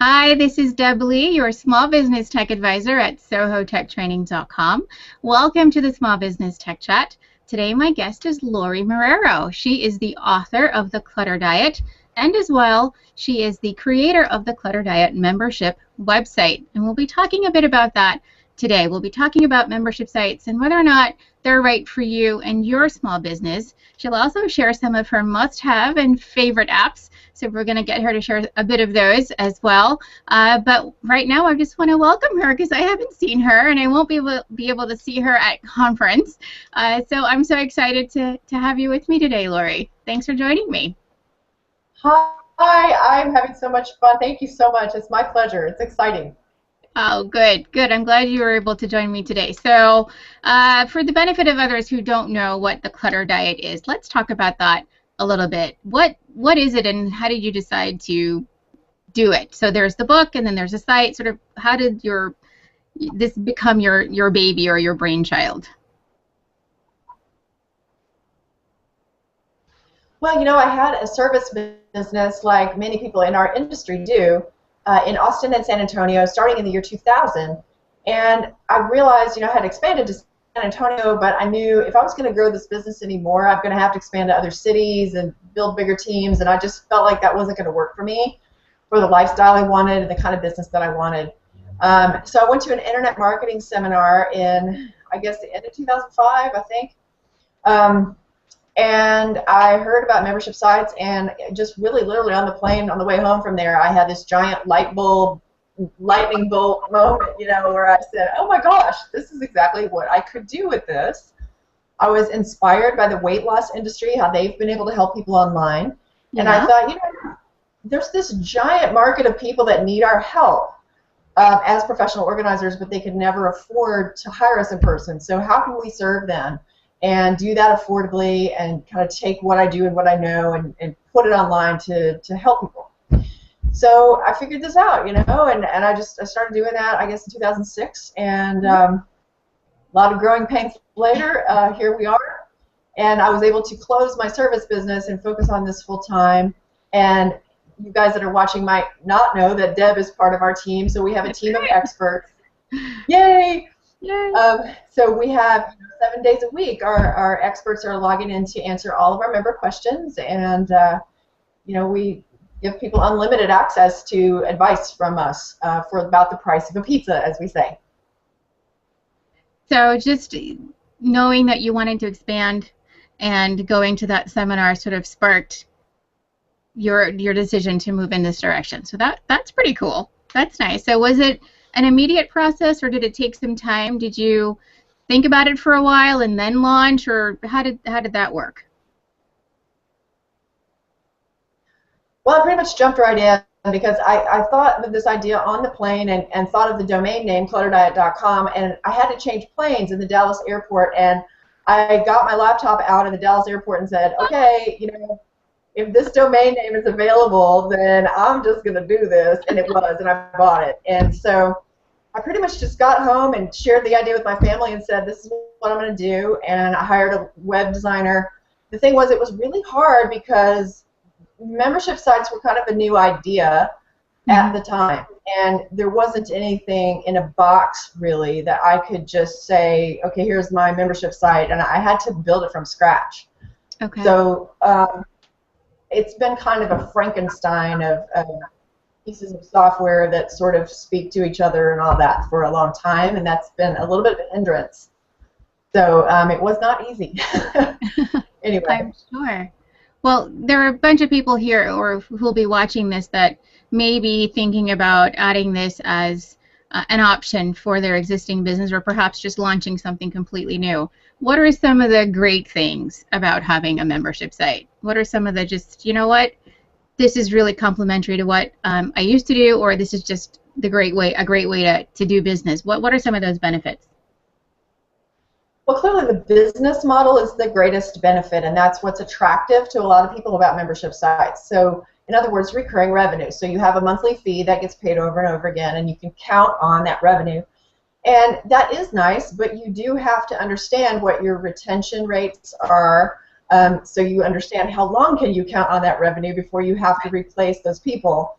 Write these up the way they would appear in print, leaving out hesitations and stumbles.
Hi, this is Deb Lee, your small business tech advisor at sohotechtraining.com. Welcome to the Small Business Tech Chat. Today my guest is Lorie Marrero. She is the author of The Clutter Diet, and as well, she is the creator of the Clutter Diet membership website. And we'll be talking a bit about that today. We'll be talking about membership sites and whether or not they're right for you and your small business. She'll also share some of her must-have and favorite apps. So we're going to get her to share a bit of those as well. But right now, I just want to welcome her because I haven't seen her and I won't be able to see her at conference. So I'm so excited to have you with me today, Lorie. Thanks for joining me. Hi, I'm having so much fun. Thank you so much. It's my pleasure. It's exciting. Oh, good, good. I'm glad you were able to join me today. So, for the benefit of others who don't know what the clutter diet is, let's talk about that a little bit. What is it, and how did you decide to do it? So there's the book, and then there's a site. Sort of, how did this become your baby or your brainchild? Well, I had a service business like many people in our industry do in Austin and San Antonio starting in the year 2000. And I realized, I had expanded to San Antonio, but I knew if I was going to grow this business anymore, I'm going to have to expand to other cities and build bigger teams. And I just felt like that wasn't going to work for me, for the lifestyle I wanted and the kind of business that I wanted. So I went to an internet marketing seminar in, I guess, the end of 2005, I think. And I heard about membership sites, and just really literally on the plane on the way home from there, I had this giant lightning bolt moment, where I said, oh my gosh, this is exactly what I could do with this. I was inspired by the weight loss industry, how they've been able to help people online. And I thought, there's this giant market of people that need our help as professional organizers, but they could never afford to hire us in person. So how can we serve them and do that affordably and kind of take what I do and what I know and put it online to help people? So I figured this out, and I started doing that, I guess, in 2006, and a lot of growing pains later, here we are, and I was able to close my service business and focus on this full time. And you guys that are watching might not know that Deb is part of our team, so we have a team of experts. Yay! Yay. So we have 7 days a week. Our experts are logging in to answer all of our member questions, and we give people unlimited access to advice from us for about the price of a pizza, as we say. So just knowing that you wanted to expand and going to that seminar sort of sparked your decision to move in this direction. So that's pretty cool. That's nice. So was it an immediate process, or did it take some time? Did you think about it for a while and then launch, or how did that work? Well, I pretty much jumped right in because I thought of this idea on the plane and thought of the domain name clutterdiet.com, and I had to change planes in the Dallas airport, and I got my laptop out in the Dallas airport and said, okay, if this domain name is available, then I'm just going to do this, and it was, and I bought it. And so I pretty much just got home and shared the idea with my family and said, this is what I'm going to do, and I hired a web designer. The thing was, it was really hard because membership sites were kind of a new idea at the time, and there wasn't anything in a box, really, that I could just say, okay, here's my membership site, and I had to build it from scratch. Okay. So it's been kind of a Frankenstein of pieces of software that sort of speak to each other and all that for a long time, and that's been a little bit of an hindrance. So it was not easy. Anyway. I'm sure. Well, there are a bunch of people here or who will be watching this that may be thinking about adding this as an option for their existing business, or perhaps just launching something completely new. What are some of the great things about having a membership site? What are some of the just, this is really complementary to what I used to do, or this is just a great way to do business? What are some of those benefits? Well, clearly the business model is the greatest benefit, and that's what's attractive to a lot of people about membership sites. So, in other words, recurring revenue. So you have a monthly fee that gets paid over and over again, and you can count on that revenue. And that is nice, but you do have to understand what your retention rates are, so you understand how long can you count on that revenue before you have to replace those people.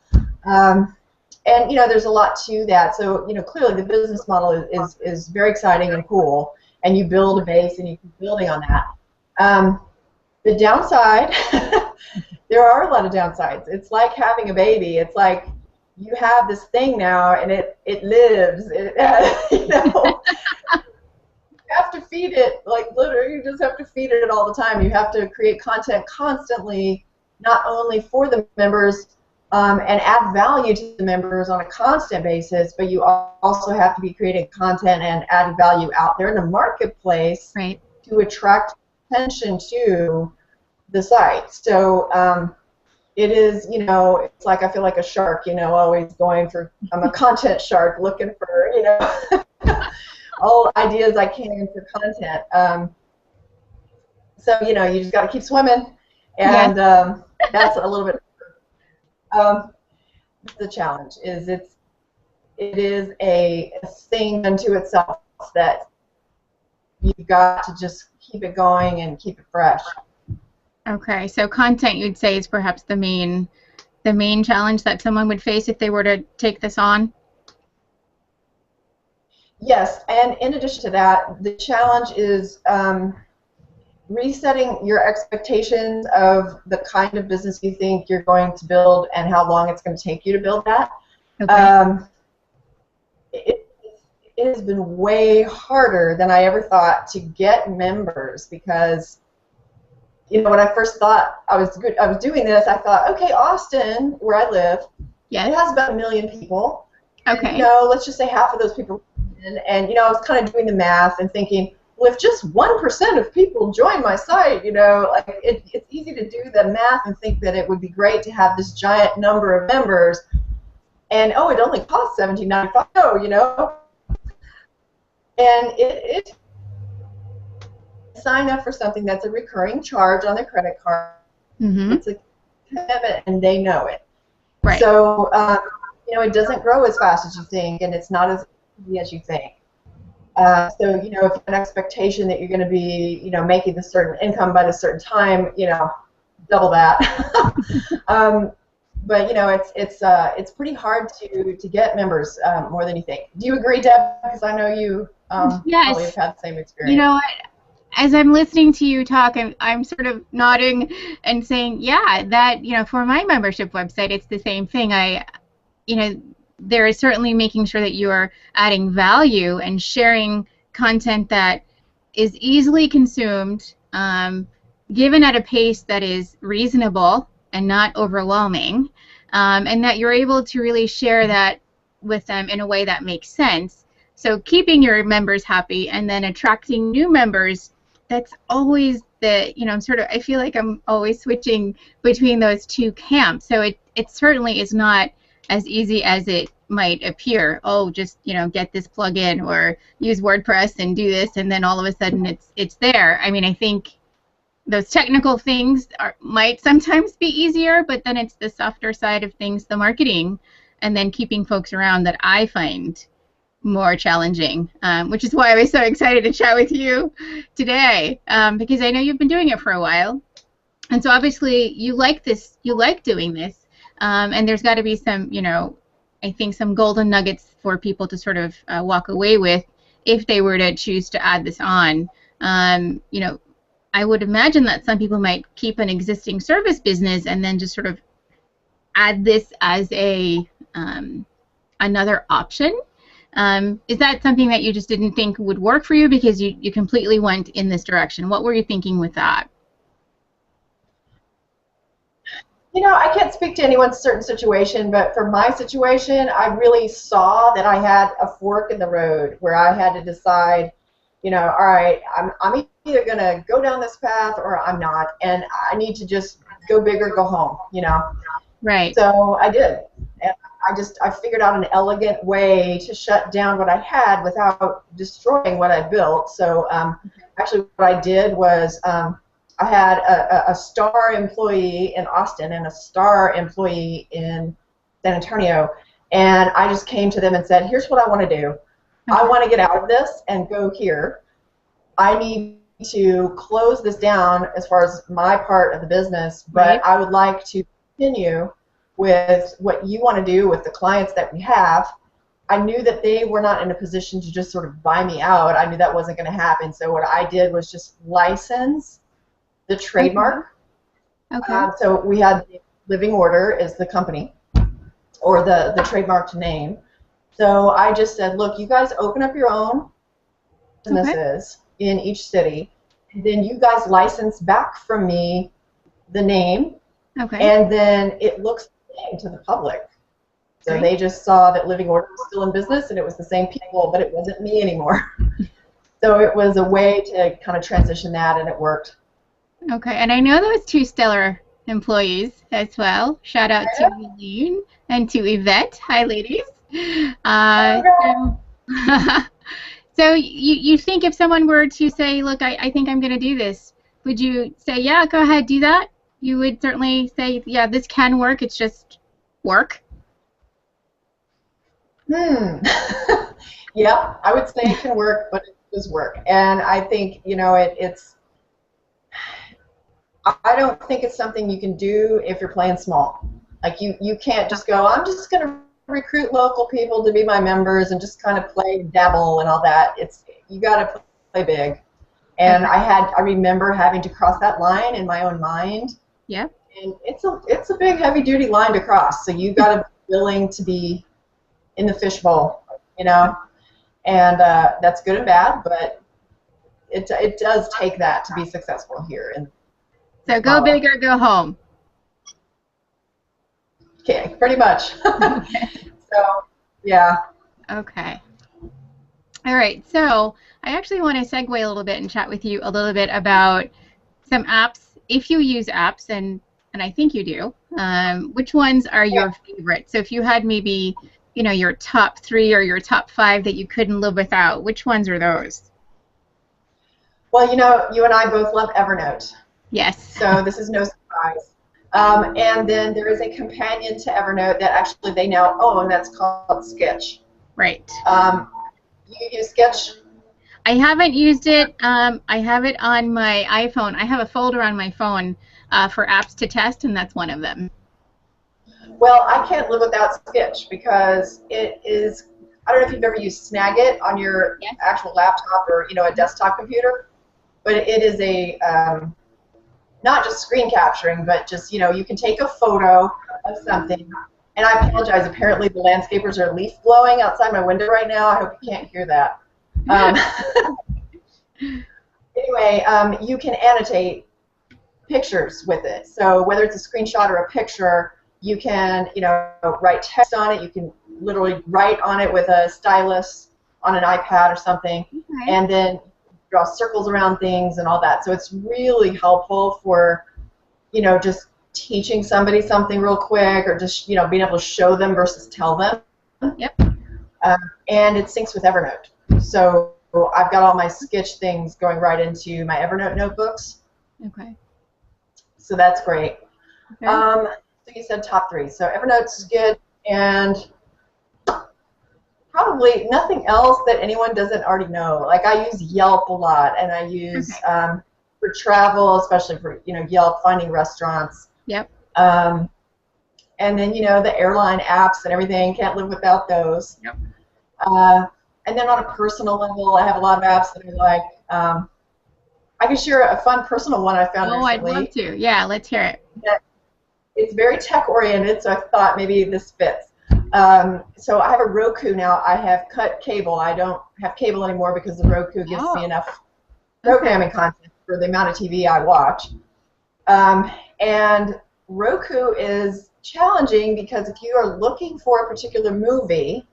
And there's a lot to that. So clearly the business model is very exciting and cool, and you build a base and you keep building on that. The downside, there are a lot of downsides. It's like having a baby. It's like you have this thing now, and it lives. You have to feed it, like literally, you just have to feed it all the time. You have to create content constantly, not only for the members and add value to the members on a constant basis, but you also have to be creating content and adding value out there in the marketplace to attract attention to the site. So it is, it's like I feel like a shark, always going for, I'm a content shark looking for, all ideas I can for content. So, you just got to keep swimming, and that's a little bit the challenge. It is a thing unto itself that you've got to just keep it going and keep it fresh. Okay, so content, you'd say, is perhaps the main challenge that someone would face if they were to take this on? Yes, and in addition to that, the challenge is resetting your expectations of the kind of business you think you're going to build and how long it's going to take you to build that. Okay. It has been way harder than I ever thought to get members, because when I first thought I was doing this, I thought, okay, Austin, where I live, it has about 1 million people. Okay. And, let's just say half of those people. And I was kind of doing the math and thinking, well, if just 1% of people join my site, like it's easy to do the math and think that it would be great to have this giant number of members, and it only costs $17.95. And it sign up for something that's a recurring charge on their credit card. Mm-hmm. It's a commitment, and they know it. Right. So it doesn't grow as fast as you think, and it's not as easy as you think. So if you have an expectation that you're going to be making this certain income by this certain time, double that. But it's pretty hard to get members more than you think. Do you agree, Deb? Because I know you probably have had the same experience. You know what? As I'm listening to you talk, I'm sort of nodding and saying, yeah, that for my membership website, it's the same thing. There is certainly making sure that you are adding value and sharing content that is easily consumed, given at a pace that is reasonable and not overwhelming, and that you're able to really share that with them in a way that makes sense. So keeping your members happy and then attracting new members, that's always I feel like I'm always switching between those two camps. So it certainly is not as easy as it might appear. Oh, just get this plugin or use WordPress and do this, and then all of a sudden it's there. I mean, I think those technical things might sometimes be easier, but then it's the softer side of things, the marketing, and then keeping folks around that I find more challenging, which is why I was so excited to chat with you today, because I know you've been doing it for a while, and so obviously you like doing this, and there's got to be some, I think some golden nuggets for people to sort of walk away with if they were to choose to add this on. I would imagine that some people might keep an existing service business and then just sort of add this as a another option. Is that something that you just didn't think would work for you because you completely went in this direction? What were you thinking with that? I can't speak to anyone's certain situation, but for my situation, I really saw that I had a fork in the road where I had to decide, all right, I'm either going to go down this path or I'm not, and I need to just go big or go home, Right. So I did. And I figured out an elegant way to shut down what I had without destroying what I built. So actually what I did was I had a star employee in Austin and a star employee in San Antonio, and I just came to them and said, here's what I want to do. Okay. I want to get out of this and go here. I need to close this down as far as my part of the business, but right. I would like to continue with what you want to do with the clients that we have, I knew that they were not in a position to just sort of buy me out. I knew that wasn't going to happen. So what I did was just license the trademark. Okay. So we had Living Order as the company, or the trademarked name. So I just said, look, you guys open up your own businesses in each city, and then you guys license back from me the name, and then it looks the same to the public. So they just saw that Living Order was still in business, and it was the same people, but it wasn't me anymore. So it was a way to kind of transition that, and it worked. Okay, and I know those two stellar employees as well. Shout out to Eileen and to Yvette. Hi, ladies. So, so you think if someone were to say, look, I think I'm going to do this, would you say, yeah, go ahead, do that? You would certainly say, yeah, this can work. It's just work. Yeah, I would say it can work, but it does work. And I think, you know, I don't think it's something you can do if you're playing small. Like you can't just go, I'm just going to recruit local people to be my members and just kind of play dabble and all that. You got to play big. And I remember having to cross that line in my own mind. Yeah. And it's a big heavy duty line to cross. So you got to be willing to be in the fishbowl, you know. And that's good and bad, but it does take that to be successful here. So go big or go home. Okay, pretty much. So, yeah. Okay. All right. So I actually want to segue a little bit and chat with you a little bit about some apps. If you use apps, and I think you do, which ones are your favorite? So if you had maybe, you know, your top 3 or your top 5 that you couldn't live without, which ones are those? Well, you know, you and I both love Evernote. Yes. So this is no surprise. And then there is a companion to Evernote that actually they now own that's called Sketch. Right. You use Sketch? I haven't used it. I have it on my iPhone. I have a folder on my phone for apps to test, and that's one of them. Well, I can't live without Sketch because it is, I don't know if you've ever used Snagit on your actual laptop or, you know, a desktop computer, but it is a, not just screen capturing, but just, you know, you can take a photo of something. And I apologize, apparently the landscapers are leaf blowing outside my window right now. I hope you can't hear that. Anyway, you can annotate pictures with it. So whether it's a screenshot or a picture, you can, you know, write text on it. You can literally write on it with a stylus on an iPad or something, and then draw circles around things and all that. So it's really helpful for, you know, just teaching somebody something real quick, or just, you know, being able to show them versus tell them. Yep. And it syncs with Evernote. So I've got all my Sketch things going right into my Evernote notebooks. Okay. So that's great. Okay. So you said top 3. So Evernote, Sketch, and probably nothing else that anyone doesn't already know. Like I use Yelp a lot, and I use for travel, especially for, you know, Yelp, finding restaurants. Yep. And then, you know, the airline apps and everything. Can't live without those. Yep. And then on a personal level, I have a lot of apps that I like. I can share a fun personal one I found recently. I'd love to. Yeah, let's hear it. It's very tech-oriented, so I thought maybe this fits. So I have a Roku now. I have cut cable. I don't have cable anymore because the Roku gives me enough programming content for the amount of TV I watch. And Roku is challenging because if you are looking for a particular movie,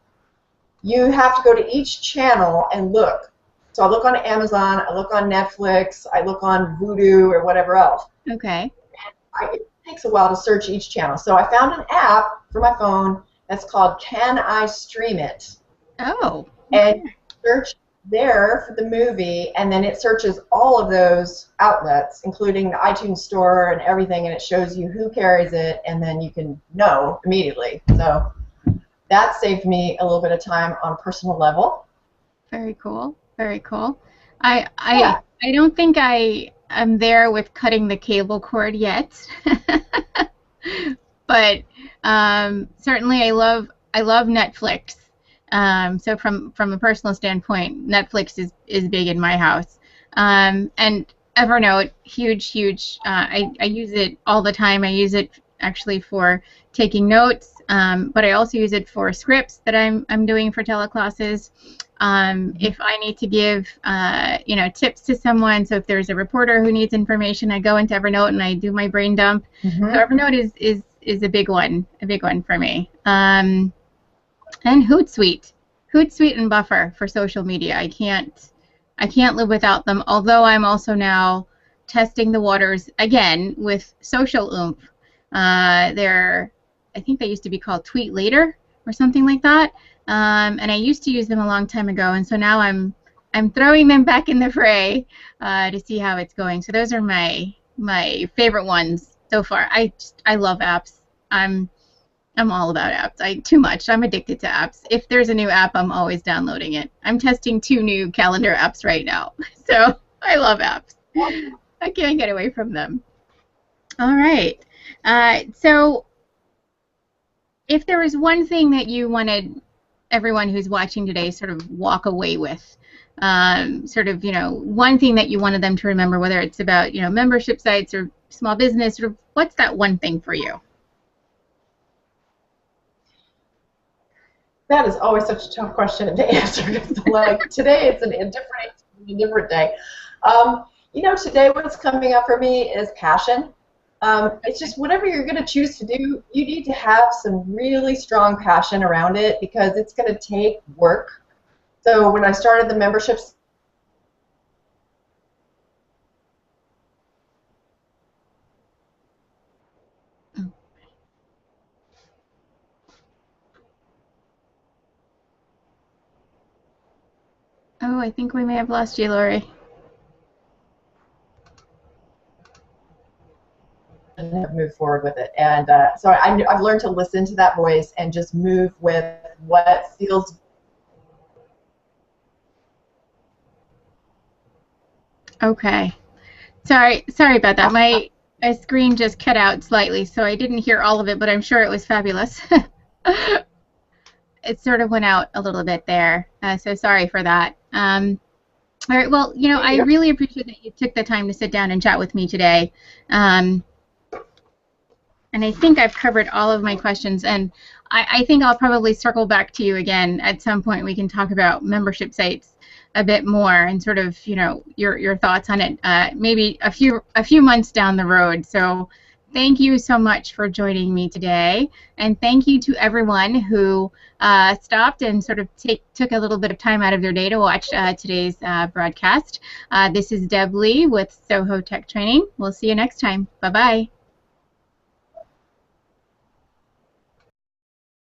you have to go to each channel and look. So I look on Amazon, I look on Netflix, I look on Vudu or whatever else. Okay. It takes a while to search each channel. So I found an app for my phone that's called Can I Stream It? Oh. And you search there for the movie, and then it searches all of those outlets, including the iTunes store and everything, and it shows you who carries it, and then you can know immediately. So that saved me a little bit of time on a personal level. Very cool. Very cool. I don't think I am there with cutting the cable cord yet, but Certainly, I love Netflix. So from a personal standpoint, Netflix is big in my house. And Evernote, huge. I use it all the time. I use it actually for taking notes, but I also use it for scripts that I'm doing for teleclasses. If I need to give tips to someone, so if there's a reporter who needs information, I go into Evernote and I do my brain dump. So Evernote is a big one for me. And Hootsuite and Buffer for social media. I can't live without them. Although I'm also now testing the waters again with Social Oomph. I think they used to be called Tweet Later or something like that. And I used to use them a long time ago, and so now I'm throwing them back in the fray to see how it's going. So those are my favorite ones so far. I love apps. I'm all about apps. Too much. I'm addicted to apps. If there's a new app, I'm always downloading it. I'm testing 2 new calendar apps right now. So I love apps. I can't get away from them. All right. So if there was one thing that you wanted everyone who's watching today sort of walk away with, one thing that you wanted them to remember, whether it's about, membership sites or small business, sort of what's that one thing for you? That is always such a tough question to answer. Like today, it's a different day. Today what's coming up for me is passion. It's just whatever you're going to choose to do, you need to have some really strong passion around it because it's going to take work. So when I started the memberships, Oh, I think we may have lost you, Lorie. move forward with it. And so I've learned to listen to that voice and just move with what feels. Okay. Sorry about that. My screen just cut out slightly, so I didn't hear all of it, but I'm sure it was fabulous. It sort of went out a little bit there, so sorry for that. All right, well, I really appreciate that you took the time to sit down and chat with me today. And I think I've covered all of my questions, and I think I'll probably circle back to you again at some point. We can talk about membership sites a bit more and sort of, your thoughts on it, maybe a few months down the road. So thank you so much for joining me today, and thank you to everyone who stopped and sort of took a little bit of time out of their day to watch today's broadcast. This is Deb Lee with Soho Tech Training. We'll see you next time. Bye-bye.